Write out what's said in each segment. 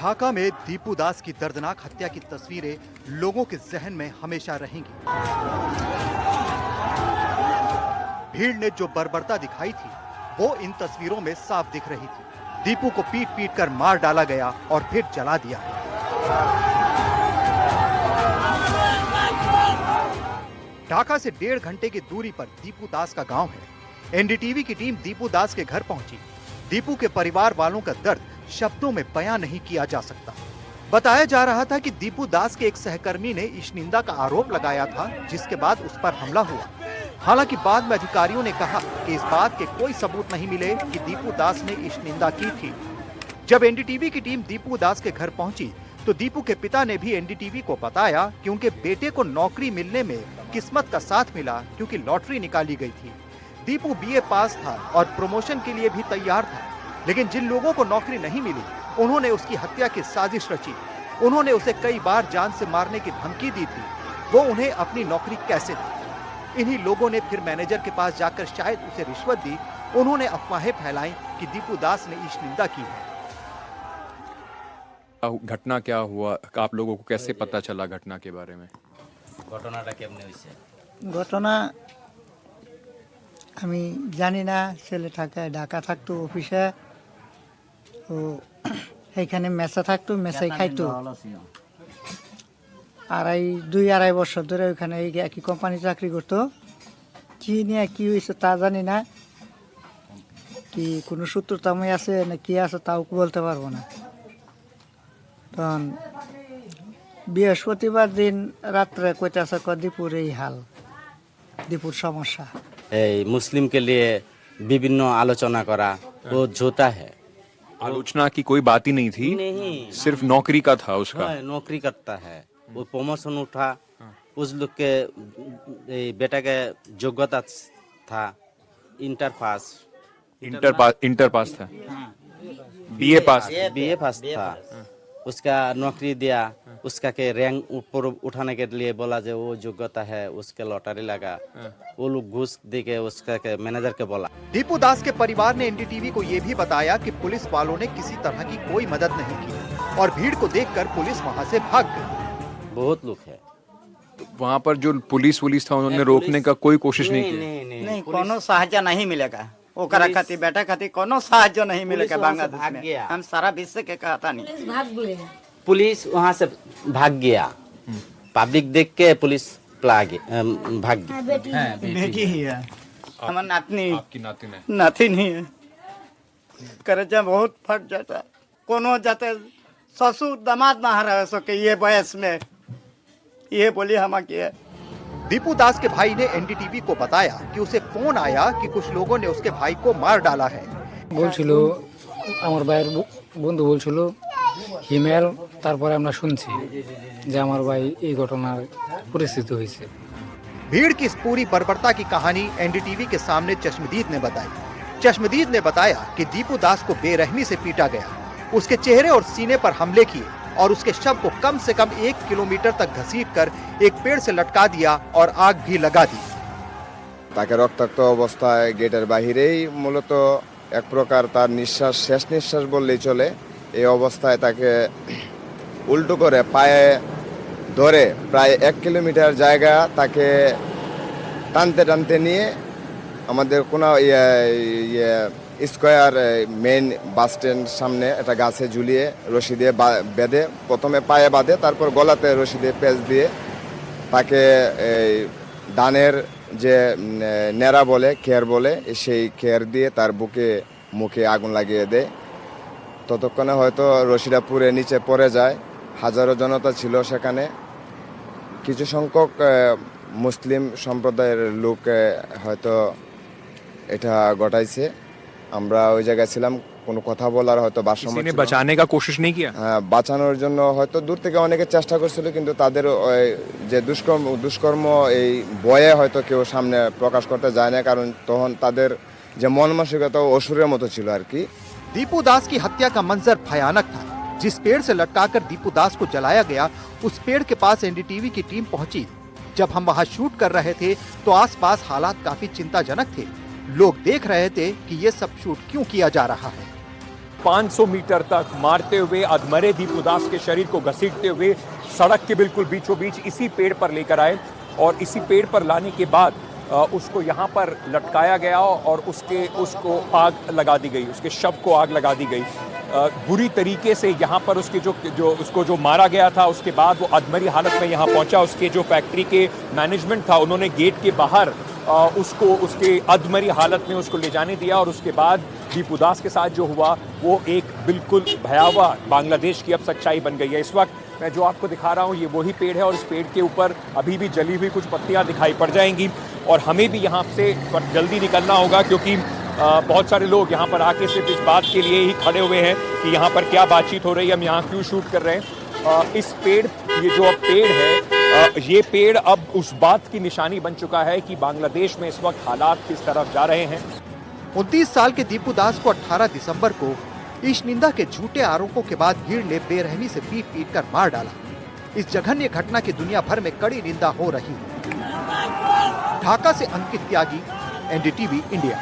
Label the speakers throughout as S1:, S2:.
S1: ढाका में दीपू दास की दर्दनाक हत्या की तस्वीरें लोगों के जहन में हमेशा रहेंगी। भीड़ ने जो बर्बरता दिखाई थी वो इन तस्वीरों में साफ दिख रही थी। दीपू को पीट पीट कर मार डाला गया और फिर जला दिया गया। ढाका से 1.5 घंटे की दूरी पर दीपू दास का गांव है। एनडीटीवी की टीम दीपू दास के घर पहुंची। दीपू के परिवार वालों का दर्द शब्दों में बयां नहीं किया जा सकता। बताया जा रहा था कि दीपू दास के एक सहकर्मी ने ईशनिंदा का आरोप लगाया था, जिसके बाद उस पर हमला हुआ। हालांकि बाद में अधिकारियों ने कहा कि इस बात के कोई सबूत नहीं मिले कि दीपू दास ने ईशनिंदा की थी। जब एनडीटीवी की टीम दीपू दास के घर पहुंची तो दीपू के पिता ने भी एनडीटीवी को बताया कि उनके बेटे को नौकरी मिलने में किस्मत का साथ मिला, क्योंकि लॉटरी निकाली गई थी। दीपू बीए पास था और प्रमोशन के लिए भी तैयार था, लेकिन जिन लोगों को नौकरी नहीं मिली उन्होंने उसकी हत्या की साजिश रची। उन्होंने उसे कई बार जान से मारने की धमकी दी थी। वो उन्हें अपनी नौकरी कैसे दी? इन्हीं लोगों ने फिर मैनेजर के पास जाकर शायद उसे रिश्वत दी। उन्होंने अफवाहें फैलाई कि दीपू दास ने ईशनिंदा की है।
S2: घटना क्या हुआ, आप लोगों को कैसे पता चला घटना के बारे में?
S3: ঘটনা আমি জানি না। ছেলে থাকে ঢাকা থাকতো অফিসে, ও এইখানে মেসে থাকতো, মেসেই খাইতো। 2-2.5 বছর ধরে ওইখানে একই কোম্পানি চাকরি করতো। কি নিয়ে কি হয়েছে তা জানি না, কি কোনো সূত্রতাময় আছে না কি আছে তাও বলতে পারবো না। তখন বৃহস্পতিবার দিন রাত্রে কইতাছে দীপুর এই হাল, दीपुर समस्या।
S4: मुस्लिम के लिए विभिन्न आलोचना करा वो झूठा है।
S2: आलोचना की कोई बात ही नहीं थी,
S4: नहीं,
S2: सिर्फ नौकरी का था उसका।
S4: नौकरी करता है वो, प्रमोशन उठा। उस लोग के बेटा के योग्यता था इंटर पास था, बीए पास था। उसका नौकरी दिया, उसका के रैंक ऊपर उठाने के लिए बोला जो वो योग्यता है, उसके लॉटरी लगा। वो लोग घूस देके उसका के मैनेजर के बोला।
S1: दीपू दास के परिवार ने एनडीटीवी को ये भी बताया कि पुलिस वालों ने किसी तरह की कोई मदद नहीं की और भीड़ को देखकर पुलिस वहां से भाग गई।
S4: बहुत लोग है
S2: वहाँ पर जो पुलिस था उन्होंने रोकने का कोई कोशिश नहीं की।
S3: नहीं कोनो सहायता नहीं मिलेगा। ओकरा खातिर बेटा खातिर कोनो सहायता नहीं मिलेगा। बांग्लादेश में हम सारा विश्व के कहता नहीं।
S4: पुलिस वहाँ से भाग गया। पब्लिक देख के पुलिस भाग गया।
S3: बेटी ही है हमार नातनी।
S2: आपकी नातिन है?
S3: नातिन ही है। कर्जा बहुत फट जाता। कोनो जाते ससुर दामाद ना रह सके ये वयस में, ये बोली हम की।
S1: दीपू दास के भाई ने एनडीटीवी को बताया कि उसे फोन आया कि कुछ लोगों ने उसके भाई को मार डाला है।
S5: বলছিল আমার ভাইয়ের বন্ধু বলছিল হিমেল, তারপরে আমরা শুনছি যে আমার ভাই এই ঘটনার পরিস্থিতি হয়েছে।
S1: भीड़ की इस पूरी बर्बरता की कहानी एनडीटीवी के सामने चश्मदीद ने बताई। चश्मदीद ने बताया कि दीपू दास को बेरहमी से पीटा गया, उसके चेहरे और सीने पर हमले किए और उसके शव को कम से कम 1 किलोमीटर तक घसीटकर एक पेड़ से लटका दिया और आग भी लगा दी।
S6: তাকে রক্তাক্ত অবস্থায় গেটের বাহিরেই মূলত এক প্রকার তার নিঃশ্বাস, শেষ নিঃশ্বাস বললেই চলে, এই অবস্থায় তাকে উল্টো করে পায়ে ধরে প্রায় 1 কিলোমিটার জায়গা তাকে টানতে টানতে নিয়ে আমাদের কোনো স্কোয়ার মেইন বাস স্ট্যান্ড সামনে একটা গাছে ঝুলিয়ে রশি দিয়ে বেঁধে, প্রথমে পায়ে বাঁধে, তারপর গলাতে রশি দিয়ে পেঁচ দিয়ে তাকে ডানের যে নেড়া বলে, খের বলে, সেই খের দিয়ে তার বুকে মুখে আগুন লাগিয়ে দেয়। ততক্ষণে হয়তো রশিটা পুড়ে নিচে পড়ে যায়। হাজারো জনতা ছিল সেখানে। কিছু সংখ্যক মুসলিম সম্প্রদায়ের লোক হয়তো এটা ঘটাইছে। আমরা ওই জায়গায় ছিলাম, কোনো কথা বলার হয়তো ভারসাম্য ছিল না।
S2: बचाने का कोशिश नहीं किया?
S6: হ্যাঁ, বাঁচানোর জন্য হয়তো দূর থেকে অনেকে চেষ্টা করছিল, কিন্তু তাদের যে দুষ্কর্ম এই ভয়ে হয়তো কেউ সামনে প্রকাশ করতে যায় না, কারণ তখন তাদের যে মন মানসিকতা অসুরের মতো ছিল আর কি।
S1: दीपू दास की हत्या का मंजर भयानक था। जिस पेड़ से लटकाकर दीपू दास को जलाया गया, उस पेड़ के पास एनडीटीवी की टीम पहुंची। जब हम वहां शूट कर रहे थे तो आसपास हालात काफी चिंताजनक थे। लोग देख रहे थे कि ये सब शूट क्यों किया जा रहा है।
S7: 500 मीटर तक मारते हुए अधमरे दीपू दास के शरीर को घसीटते हुए सड़क के बिल्कुल बीचों बीच इसी पेड़ पर लेकर आए और इसी पेड़ पर लाने के बाद उसको यहाँ पर लटकाया गया और उसको आग लगा दी गई, उसके शव को आग लगा दी गई। बुरी तरीके से यहाँ पर उसके जो मारा गया था, उसके बाद वो अधमरी हालत में यहाँ पहुँचा। उसके जो फैक्ट्री के मैनेजमेंट था, उन्होंने गेट के बाहर उसके अधमरी हालत में उसको ले जाने दिया और उसके बाद दीपू दास के साथ जो हुआ वो एक बिल्कुल भयावह बांग्लादेश की अब सच्चाई बन गई है। इस वक्त मैं जो आपको दिखा रहा हूँ ये वही पेड़ है और इस पेड़ के ऊपर अभी भी जली हुई कुछ पत्तियाँ दिखाई पड़ जाएंगी और हमें भी यहाँ से जल्दी निकलना होगा क्योंकि बहुत सारे लोग यहाँ पर आके सिर्फ इस बात के लिए ही खड़े हुए हैं कि यहाँ पर क्या बातचीत हो रही है, हम यहाँ क्यों शूट कर रहे हैं। इस पेड़, ये जो अब पेड़ है, ये पेड़ अब उस बात की निशानी बन चुका है कि बांग्लादेश में इस वक्त हालात किस तरफ जा रहे हैं।
S1: 29 साल के दीपू दास को 18 दिसंबर को ईशनिंदा के झूठे आरोपों के बाद भीड़ ने बेरहमी से पीट कर मार डाला। इस जघन्य घटना की दुनिया भर में कड़ी निंदा हो रही है। ढाका से अंकित त्यागी, एनडीटीवी इंडिया।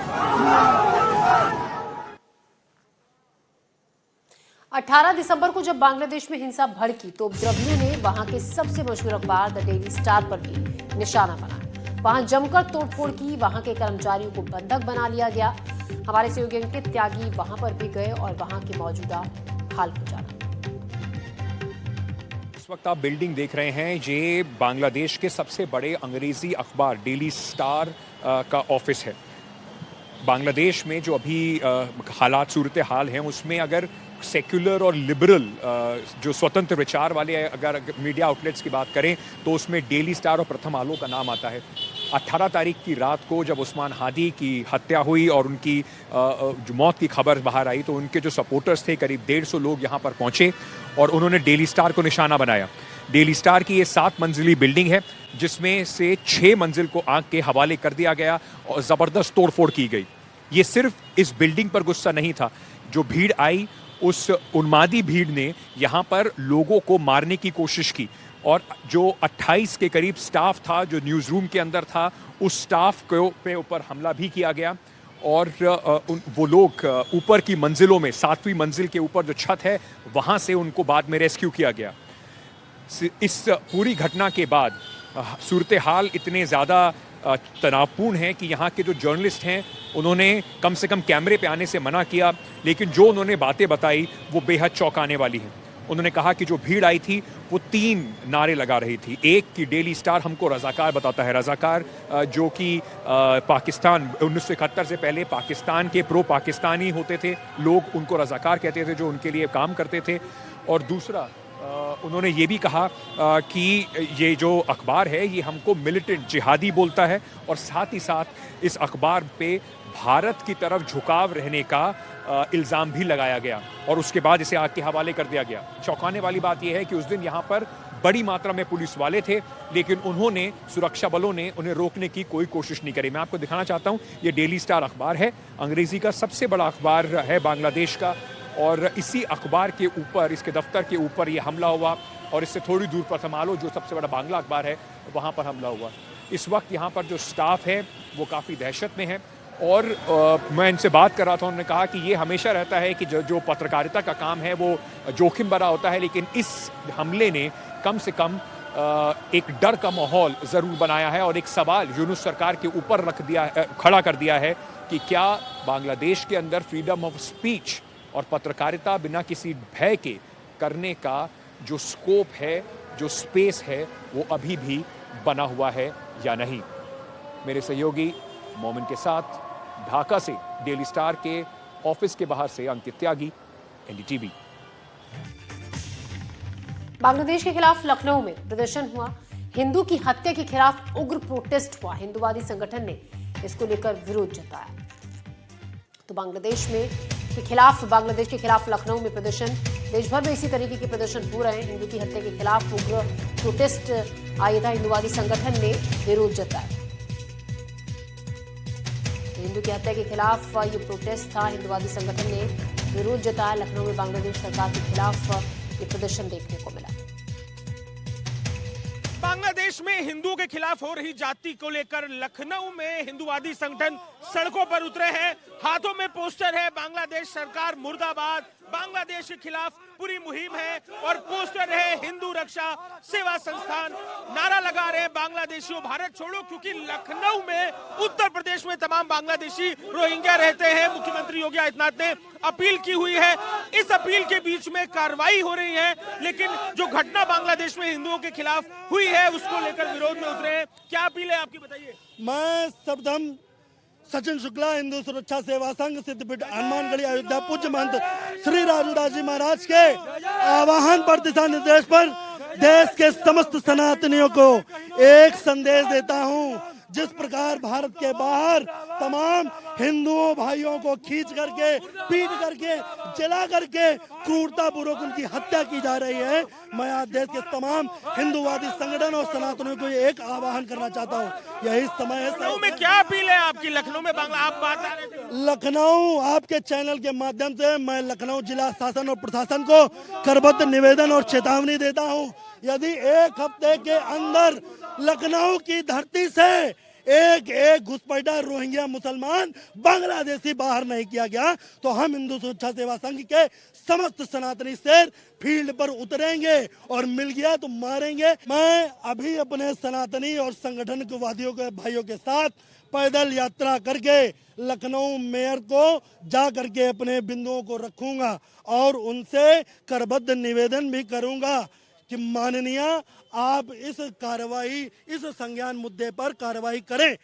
S8: 18 दिसंबर को जब बांग्लादेश में हिंसा भड़की तो उपद्रवियों ने वहां के सबसे मशहूर अखबार द डेली स्टार पर भी निशाना बनाया। वहां जमकर तोड़फोड़ की, वहां के कर्मचारियों को बंधक बना लिया गया। हमारे सहयोगी अंकित त्यागी वहां पर भी गए और वहां के मौजूदा हाल को जाना।
S7: इस वक्त आप बिल्डिंग देख रहे हैं, ये बांग्लादेश के सबसे बड़े अंग्रेजी अखबार डेली स्टार का ऑफिस है। बांग्लादेश में जो अभी हालात, सूरत हाल हैं, उसमें अगर सेक्युलर और लिबरल जो स्वतंत्र विचार वाले अगर मीडिया आउटलेट्स की बात करें तो उसमें डेली स्टार और प्रथम आलो का नाम आता है। 18 तारीख की रात को जब उस्मान हादी की हत्या हुई और उनकी जो मौत की खबर बाहर आई तो उनके जो सपोर्टर्स थे, करीब 150 लोग यहाँ पर पहुँचे और उन्होंने डेली स्टार को निशाना बनाया। डेली स्टार की ये 7 मंजिली बिल्डिंग है जिसमें से 6 मंजिल को आग के हवाले कर दिया गया और ज़बरदस्त तोड़फोड़ की गई। ये सिर्फ इस बिल्डिंग पर गुस्सा नहीं था, जो भीड़ आई उस उन्मादी भीड़ ने यहाँ पर लोगों को मारने की कोशिश की और जो 28 के करीब स्टाफ था जो न्यूज़ रूम के अंदर था, उस स्टाफ के ऊपर हमला भी किया गया और वो लोग ऊपर की मंजिलों में, 7वीं मंजिल के ऊपर जो छत है वहाँ से उनको बाद में रेस्क्यू किया गया। इस पूरी घटना के बाद सूरत हाल इतने ज़्यादा तनावपूर्ण है कि यहाँ के जो जर्नलिस्ट हैं उन्होंने कम से कम कैमरे पे आने से मना किया, लेकिन जो उन्होंने बातें बताई वो बेहद चौंकाने वाली हैं। उन्होंने कहा कि जो भीड़ आई थी वो 3 नारे लगा रही थी। एक कि डेली स्टार हमको रज़ाकार बताता है, रज़ाकार जो कि पाकिस्तान 1971 से पहले पाकिस्तान के प्रो पाकिस्तानी होते थे लोग, उनको रज़ाकार कहते थे जो उनके लिए काम करते थे। और दूसरा उन्होंने ये भी कहा कि ये जो अखबार है ये हमको मिलिटेंट जिहादी बोलता है और साथ ही साथ इस अखबार पे भारत की तरफ झुकाव रहने का इल्ज़ाम भी लगाया गया और उसके बाद इसे आग के हवाले कर दिया गया। चौंकाने वाली बात यह है कि उस दिन यहाँ पर बड़ी मात्रा में पुलिस वाले थे, लेकिन उन्होंने, सुरक्षा बलों ने उन्हें रोकने की कोई कोशिश नहीं करी। मैं आपको दिखाना चाहता हूँ, ये डेली स्टार अखबार है, अंग्रेजी का सबसे बड़ा अखबार है बांग्लादेश का और इसी अखबार के ऊपर, इसके दफ्तर के ऊपर ये हमला हुआ और इससे थोड़ी दूर पर प्रथम आलो जो सबसे बड़ा बांग्ला अखबार है वहाँ पर हमला हुआ। इस वक्त यहाँ पर जो स्टाफ है वो काफ़ी दहशत में है और मैं इनसे बात कर रहा था, उन्होंने कहा कि ये हमेशा रहता है कि जो पत्रकारिता का काम है वो जोखिम भरा होता है, लेकिन इस हमले ने कम से कम एक डर का माहौल ज़रूर बनाया है और एक सवाल यूनुस सरकार के ऊपर खड़ा कर दिया है कि क्या बांग्लादेश के अंदर फ्रीडम ऑफ स्पीच और पत्रकारिता बिना किसी भय के करने का जो स्कोप है, जो स्पेस है, वो अभी भी बना हुआ है या नहीं। मेरे सहयोगी मोमिन के साथ ढाका से डेली स्टार के ऑफिस के बाहर से अंकित त्यागी, एनडीटीवी।
S8: बांग्लादेश के खिलाफ लखनऊ में प्रदर्शन हुआ। हिंदू की हत्या के खिलाफ उग्र प्रोटेस्ट हुआ। हिंदुवादी संगठन ने इसको लेकर विरोध जताया। तो बांग्लादेश के खिलाफ लखनऊ में प्रदर्शन, देश भर में इसी तरीके के प्रदर्शन हो रहे हैं। हिंदू की हत्या के खिलाफ उग्र प्रोटेस्ट आया था, हिंदुवादी संगठन ने विरोध जताया। हिंदू की हत्या के खिलाफ ये प्रोटेस्ट था, हिंदुवादी संगठन ने विरोध जताया। लखनऊ में बांग्लादेश सरकार के खिलाफ ये प्रदर्शन देखने को मिला।
S9: बांग्लादेश में हिंदुओं के खिलाफ हो रही जाति को लेकर लखनऊ में हिंदुवादी संगठन सड़कों पर उतरे हैं। हाथों में पोस्टर है, बांग्लादेश सरकार मुर्दाबाद, बांग्लादेश के खिलाफ पूरी मुहिम है और पोस्टर है हिंदू रक्षा सेवा संस्थान। नारा लगा रहे बांग्लादेशियों भारत छोड़ो, क्योंकि लखनऊ में उत्तर प्रदेश में तमाम बांग्लादेशी रोहिंग्या रहते हैं। मुख्यमंत्री योगी आदित्यनाथ ने अपील की हुई है, इस अपील के बीच में कार्रवाई हो रही है, लेकिन जो घटना बांग्लादेश में हिंदुओं के खिलाफ हुई है उसको लेकर विरोध में उतरे हैं। क्या अपील है आपकी, बताइए।
S10: मैं सर्वप्रथम सचिन शुक्ला, हिंदू सुरक्षा सेवा संघ, सिद्धपीठ हनुमानगढ़ी अयोध्या पूज्य महंत श्री राजूदास जी महाराज के आह्वान पर, दिशा निर्देश पर देश के समस्त सनातनियों को एक संदेश देता हूं। जिस प्रकार भारत के बाहर तमाम हिंदुओं भाइयों को खींच करके, पीट करके, जला करके क्रूरता पूर्वक उनकी हत्या की जा रही है, मैं आज देश के तमाम हिंदूवादी संगठन और सनातनियों को एक आह्वान करना चाहता हूँ। यही समय है।
S9: लखनऊ में क्या अपील है आपकी? लखनऊ में बांग्ला आप बात आ रहे थे।
S10: लखनऊ आपके चैनल के माध्यम से मैं लखनऊ जिला शासन और प्रशासन को करबद्ध निवेदन और चेतावनी देता हूँ, यदि एक हफ्ते के अंदर लखनऊ की धरती से एक घुसपैठा रोहिंग्या मुसलमान बांग्लादेशी बाहर नहीं किया गया तो हम हिंदू सुरक्षा सेवा संघ के समस्त सनातनी शेर फील्ड पर उतरेंगे और मिल गया तो मारेंगे। मैं अभी अपने सनातनी और संगठन के वादियों के भाइयों के साथ पैदल यात्रा करके लखनऊ मेयर को जा करके अपने बिंदुओं को रखूंगा और उनसे करबद्ध निवेदन भी करूंगा कि माननीय आप इस कार्रवाई, इस संज्ञान मुद्दे पर कार्रवाई करें।